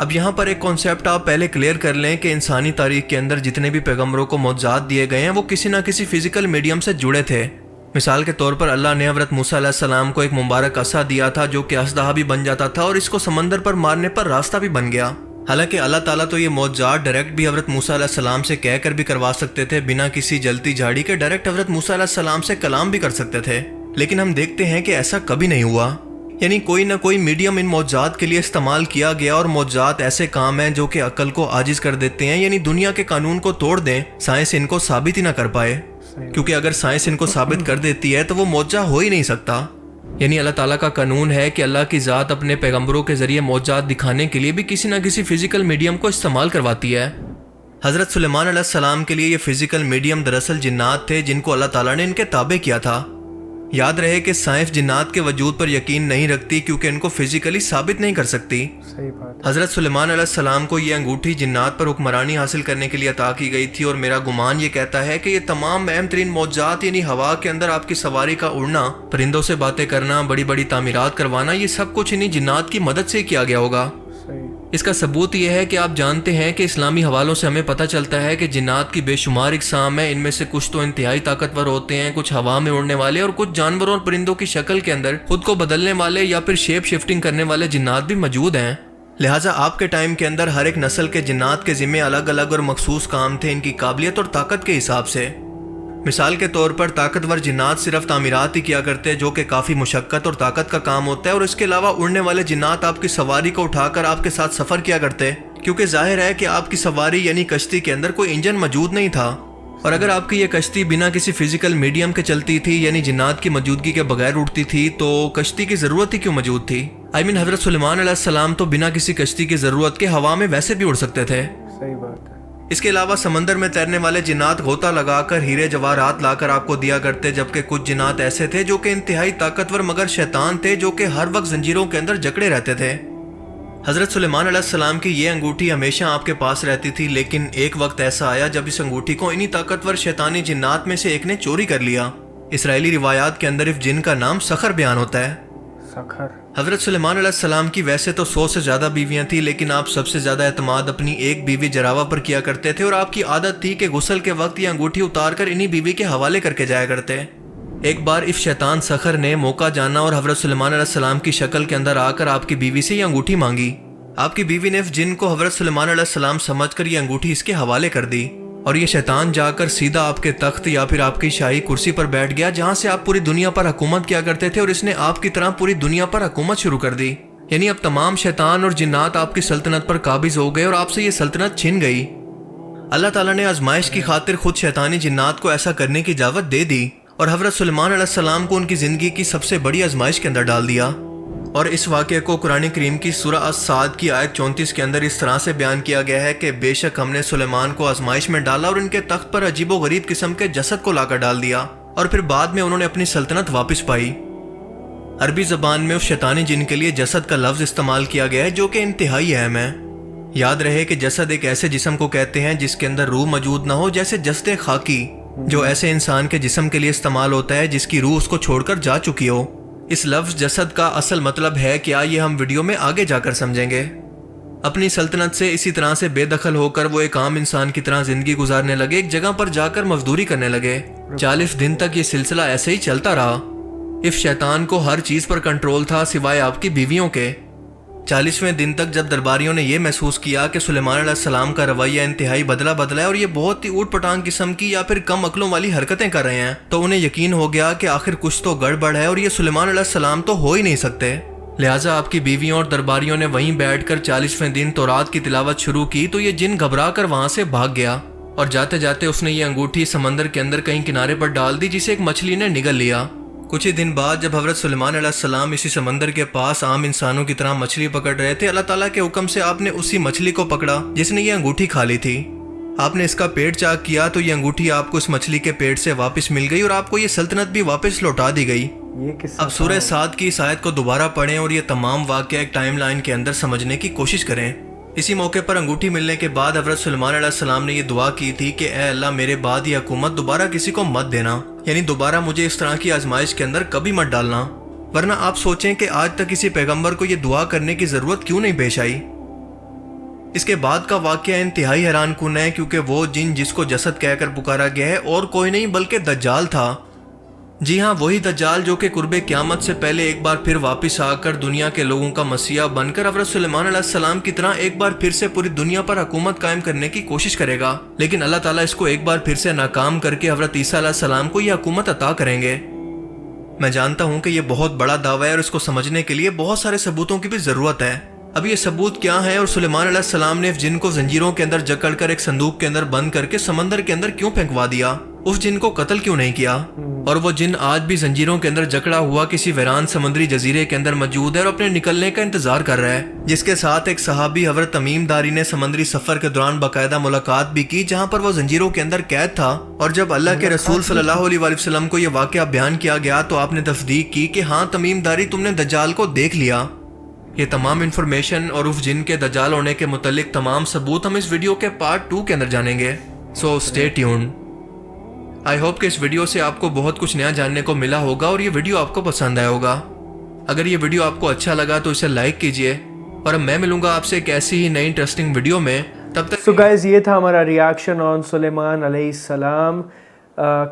اب یہاں پر ایک کانسیپٹ آپ پہلے کلیئر کر لیں کہ انسانی تاریخ کے اندر جتنے بھی پیغمبروں کو معجزات دیے گئے ہیں وہ کسی نہ کسی فزیکل میڈیم سے جڑے تھے. مثال کے طور پر اللہ نے حضرت موسیٰ علیہ السلام کو ایک مبارک عصا دیا تھا جو کہ اسدحہ بھی بن جاتا تھا اور اس کو سمندر پر مارنے پر راستہ بھی بن گیا. حالانکہ اللہ تعالیٰ تو یہ معجزات ڈائریکٹ بھی حضرت موسیٰ علیہ السلام سے کہہ کر بھی کروا سکتے تھے, بنا کسی جلتی جھاڑی کے ڈائریکٹ حضرت موسیٰ علیہ السلام سے کلام بھی کر سکتے تھے. لیکن ہم دیکھتے ہیں کہ ایسا کبھی نہیں ہوا. یعنی کوئی نہ کوئی میڈیم ان معجزات کے لیے استعمال کیا گیا, اور معجزات ایسے کام ہیں جو کہ عقل کو عاجز کر دیتے ہیں. یعنی دنیا کے قانون کو توڑ دیں, سائنس ان کو ثابت ہی نہ کر پائے, کیونکہ اگر سائنس ان کو ثابت کر دیتی ہے تو وہ معجزہ ہو ہی نہیں سکتا. یعنی اللہ تعالیٰ کا قانون ہے کہ اللہ کی ذات اپنے پیغمبروں کے ذریعے معجزات دکھانے کے لیے بھی کسی نہ کسی فزیکل میڈیم کو استعمال کرواتی ہے. حضرت سلیمان علیہ السلام کے لیے یہ فزیکل میڈیم دراصل جنات تھے جن کو اللہ تعالیٰ نے ان کے تابع کیا تھا. یاد رہے کہ سائنس جنات کے وجود پر یقین نہیں رکھتی کیونکہ ان کو فزیکلی ثابت نہیں کر سکتی. صحیح بات. حضرت سلیمان علیہ السلام کو یہ انگوٹھی جنات پر حکمرانی حاصل کرنے کے لیے عطا کی گئی تھی, اور میرا گمان یہ کہتا ہے کہ یہ تمام اہم ترین معجزات یعنی ہوا کے اندر آپ کی سواری کا اڑنا, پرندوں سے باتیں کرنا, بڑی بڑی تعمیرات کروانا, یہ سب کچھ انہیں جنات کی مدد سے کیا گیا ہوگا. اس کا ثبوت یہ ہے کہ آپ جانتے ہیں کہ اسلامی حوالوں سے ہمیں پتہ چلتا ہے کہ جنات کی بے شمار اقسام ہیں. ان میں سے کچھ تو انتہائی طاقتور ہوتے ہیں, کچھ ہوا میں اڑنے والے, اور کچھ جانوروں اور پرندوں کی شکل کے اندر خود کو بدلنے والے یا پھر شیپ شفٹنگ کرنے والے جنات بھی موجود ہیں. لہٰذا آپ کے ٹائم کے اندر ہر ایک نسل کے جنات کے ذمے الگ الگ اور مخصوص کام تھے ان کی قابلیت اور طاقت کے حساب سے. مثال کے طور پر طاقتور جنات صرف تعمیرات ہی کیا کرتے جو کہ کافی مشقت اور طاقت کا کام ہوتا ہے, اور اس کے علاوہ اڑنے والے جنات آپ کی سواری کو اٹھا کر آپ کے ساتھ سفر کیا کرتے, کیونکہ ظاہر ہے کہ آپ کی سواری یعنی کشتی کے اندر کوئی انجن موجود نہیں تھا. اور اگر آپ کی یہ کشتی بنا کسی فزیکل میڈیم کے چلتی تھی یعنی جنات کی موجودگی کے بغیر اڑتی تھی تو کشتی کی ضرورت ہی کیوں موجود تھی؟ حضرت سلیمان علیہ السلام تو بنا کسی کشتی کی ضرورت کے ہوا میں ویسے بھی اڑ سکتے تھے. صحیح بات ہے. اس کے علاوہ سمندر میں تیرنے والے جنات غوطہ لگا کر ہیرے جواہرات لا کر آپ کو دیا کرتے, جبکہ کچھ جنات ایسے تھے جو کہ انتہائی طاقتور مگر شیطان تھے جو کہ ہر وقت زنجیروں کے اندر جکڑے رہتے تھے. حضرت سلیمان علیہ السلام کی یہ انگوٹھی ہمیشہ آپ کے پاس رہتی تھی, لیکن ایک وقت ایسا آیا جب اس انگوٹھی کو انہی طاقتور شیطانی جنات میں سے ایک نے چوری کر لیا. اسرائیلی روایات کے اندر اس جن کا نام سخر بیان ہوتا ہے. سخر. حضرت سلیمان علیہ السلام کی ویسے تو 100 سے زیادہ بیویاں تھیں, لیکن آپ سب سے زیادہ اعتماد اپنی ایک بیوی جراوہ پر کیا کرتے تھے, اور آپ کی عادت تھی کہ غسل کے وقت یہ انگوٹھی اتار کر انہی بیوی کے حوالے کر کے جایا کرتے. ایک بار اس شیطان سخر نے موقع جانا اور حضرت سلیمان علیہ السلام کی شکل کے اندر آ کر آپ کی بیوی سے یہ انگوٹھی مانگی. آپ کی بیوی نے اس جن کو حضرت سلیمان علیہ السلام سمجھ کر یہ انگوٹھی اس کے حوالے کر دی, اور یہ شیطان جا کر سیدھا آپ کے تخت یا پھر آپ کی شاہی کرسی پر بیٹھ گیا جہاں سے آپ پوری دنیا پر حکومت کیا کرتے تھے, اور اس نے آپ کی طرح پوری دنیا پر حکومت شروع کر دی. یعنی اب تمام شیطان اور جنات آپ کی سلطنت پر قابض ہو گئے اور آپ سے یہ سلطنت چھن گئی. اللہ تعالیٰ نے آزمائش کی خاطر خود شیطانی جنات کو ایسا کرنے کی اجازت دے دی, اور حضرت سلیمان علیہ السلام کو ان کی زندگی کی سب سے بڑی آزمائش کے اندر ڈال دیا. اور اس واقعے کو قرآن کریم کی سورہ الصاد کی آیت 34 کے اندر اس طرح سے بیان کیا گیا ہے کہ بے شک ہم نے سلیمان کو آزمائش میں ڈالا اور ان کے تخت پر عجیب و غریب قسم کے جسد کو لا کر ڈال دیا, اور پھر بعد میں انہوں نے اپنی سلطنت واپس پائی. عربی زبان میں اس شیطانی جن کے لیے جسد کا لفظ استعمال کیا گیا ہے جو کہ انتہائی اہم ہے. یاد رہے کہ جسد ایک ایسے جسم کو کہتے ہیں جس کے اندر روح موجود نہ ہو, جیسے جسد خاکی جو ایسے انسان کے جسم کے لیے استعمال ہوتا ہے جس کی روح اس کو چھوڑ کر جا چکی ہو. اس لفظ جسد کا اصل مطلب ہے کیا یہ ہم ویڈیو میں آگے جا کر سمجھیں گے. اپنی سلطنت سے اسی طرح سے بے دخل ہو کر وہ ایک عام انسان کی طرح زندگی گزارنے لگے, ایک جگہ پر جا کر مزدوری کرنے لگے. 40 دن تک یہ سلسلہ ایسے ہی چلتا رہا. اس شیطان کو ہر چیز پر کنٹرول تھا سوائے آپ کی بیویوں کے. 40ویں دن تک جب درباریوں نے یہ محسوس کیا کہ سلیمان علیہ السلام کا رویہ انتہائی بدلا ہے اور یہ بہت ہی اوٹ پٹانگ قسم کی یا پھر کم عقلوں والی حرکتیں کر رہے ہیں, تو انہیں یقین ہو گیا کہ آخر کچھ تو گڑبڑ ہے اور یہ سلیمان علیہ السلام تو ہو ہی نہیں سکتے. لہٰذا آپ کی بیویوں اور درباریوں نے وہیں بیٹھ کر 40ویں دن تورات کی تلاوت شروع کی تو یہ جن گھبرا کر وہاں سے بھاگ گیا, اور جاتے جاتے اس نے یہ انگوٹھی سمندر کے اندر کہیں کنارے پر ڈال دی جسے ایک مچھلی نے نگل لیا. کچھ ہی دن بعد جب حضرت سلیمان علیہ السلام اسی سمندر کے پاس عام انسانوں کی طرح مچھلی پکڑ رہے تھے, اللہ تعالیٰ کے حکم سے آپ نے اسی مچھلی کو پکڑا جس نے یہ انگوٹھی کھا لی تھی. آپ نے اس کا پیٹ چاک کیا تو یہ انگوٹھی آپ کو اس مچھلی کے پیٹ سے واپس مل گئی اور آپ کو یہ سلطنت بھی واپس لوٹا دی گئی. اب سورہ صاد کی اس آیت کو دوبارہ پڑھیں اور یہ تمام واقعہ ایک ٹائم لائن کے اندر سمجھنے کی کوشش کریں. اسی موقع پر انگوٹھی ملنے کے بعد حضرت سلیمان علیہ السلام نے یہ دعا کی تھی کہ اے اللہ میرے بعد یہ حکومت دوبارہ کسی کو مت دینا, یعنی دوبارہ مجھے اس طرح کی آزمائش کے اندر کبھی مت ڈالنا. ورنہ آپ سوچیں کہ آج تک کسی پیغمبر کو یہ دعا کرنے کی ضرورت کیوں نہیں پیش آئی. اس کے بعد کا واقعہ انتہائی حیران کن ہے کیونکہ وہ جن جس کو جسد کہہ کر پکارا گیا ہے اور کوئی نہیں بلکہ دجال تھا۔ جی ہاں، وہی دجال جو کہ قرب قیامت سے پہلے ایک بار پھر واپس آ کر دنیا کے لوگوں کا مسیح بن کر حضرت سلیمان علیہ السلام کی طرح ایک بار پھر سے پوری دنیا پر حکومت قائم کرنے کی کوشش کرے گا، لیکن اللہ تعالیٰ اس کو ایک بار پھر سے ناکام کر کے حضرت عیسیٰ علیہ السلام کو یہ حکومت عطا کریں گے۔ میں جانتا ہوں کہ یہ بہت بڑا دعویٰ ہے اور اس کو سمجھنے کے لیے بہت سارے ثبوتوں کی بھی ضرورت ہے۔ اب یہ ثبوت کیا ہے اور سلیمان علیہ السلام نے جن کو زنجیروں کے اندر جکڑ کر ایک صندوق کے اندر بند کر کے سمندر کے اندر کیوں پھینکوا دیا؟ اس جن کو قتل کیوں نہیں کیا؟ اور وہ جن آج بھی زنجیروں کے اندر جکڑا ہوا کسی ویران سمندری جزیرے کے اندر موجود ہے اور اپنے نکلنے کا انتظار کر رہا ہے، جس کے ساتھ ایک صحابی حضرت تمیم داری نے سمندری سفر کے دوران باقاعدہ ملاقات بھی کی جہاں پر وہ زنجیروں کے اندر قید تھا، اور جب اللہ کے رسول صلی اللہ علیہ وآلہ وسلم کو یہ واقعہ بیان کیا گیا تو آپ نے تصدیق کی کہ ہاں تمیم داری، تم نے دجال کو دیکھ لیا۔ یہ تمام انفارمیشن اور اس جن کے دجال ہونے کے متعلق تمام ثبوت ہم اس ویڈیو کے پارٹ 2 کے اندر جانیں گے، so stay tuned. I hope کہ اس ویڈیو سے آپ کو بہت کچھ نیا جاننے کو ملا ہوگا اور یہ ویڈیو آپ کو پسند آیا ہوگا۔ اگر یہ ویڈیو آپ کو اچھا لگا تو اسے لائک کیجئے، اور اب میں ملوں گا آپ سے ایک ایسی ہی نئی انٹرسٹنگ ویڈیو میں، تب تک سو گائز یہ تھا ہمارا ریاکشن آن سلیمان علیہ السلام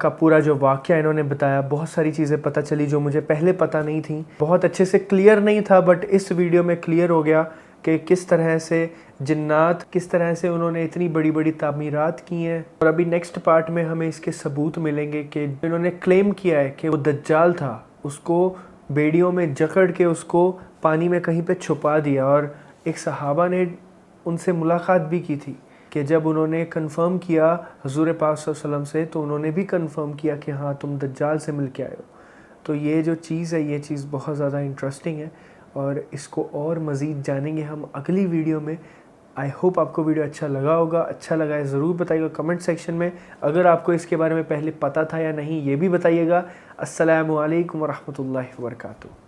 کا پورا جو واقعہ انہوں نے بتایا۔ بہت ساری چیزیں پتہ چلی جو مجھے پہلے پتہ نہیں تھیں، بہت اچھے سے کلیئر نہیں تھا، بٹ اس ویڈیو میں کلیئر ہو گیا کہ کس طرح سے جنات، کس طرح سے انہوں نے اتنی بڑی بڑی تعمیرات کی ہیں، اور ابھی نیکسٹ پارٹ میں ہمیں اس کے ثبوت ملیں گے کہ انہوں نے کلیم کیا ہے کہ وہ دجال تھا، اس کو بیڑیوں میں جکڑ کے اس کو پانی میں کہیں پہ چھپا دیا، اور ایک صحابہ نے ان سے ملاقات بھی کی تھی کہ جب انہوں نے کنفرم کیا حضور پاک صلی اللہ علیہ وسلم سے تو انہوں نے بھی کنفرم کیا کہ ہاں تم دجال سے مل کے آئے ہو۔ تو یہ جو چیز ہے، یہ چیز بہت زیادہ انٹرسٹنگ ہے، اور اس کو اور مزید جانیں گے ہم اگلی ویڈیو میں۔ آئی ہوپ آپ کو ویڈیو اچھا لگا ہوگا، اچھا لگا ہے ضرور بتائیے گا کمنٹ سیکشن میں۔ اگر آپ کو اس کے بارے میں پہلے پتہ تھا یا نہیں یہ بھی بتائیے گا۔ السلام علیکم ورحمۃ اللہ وبرکاتہ۔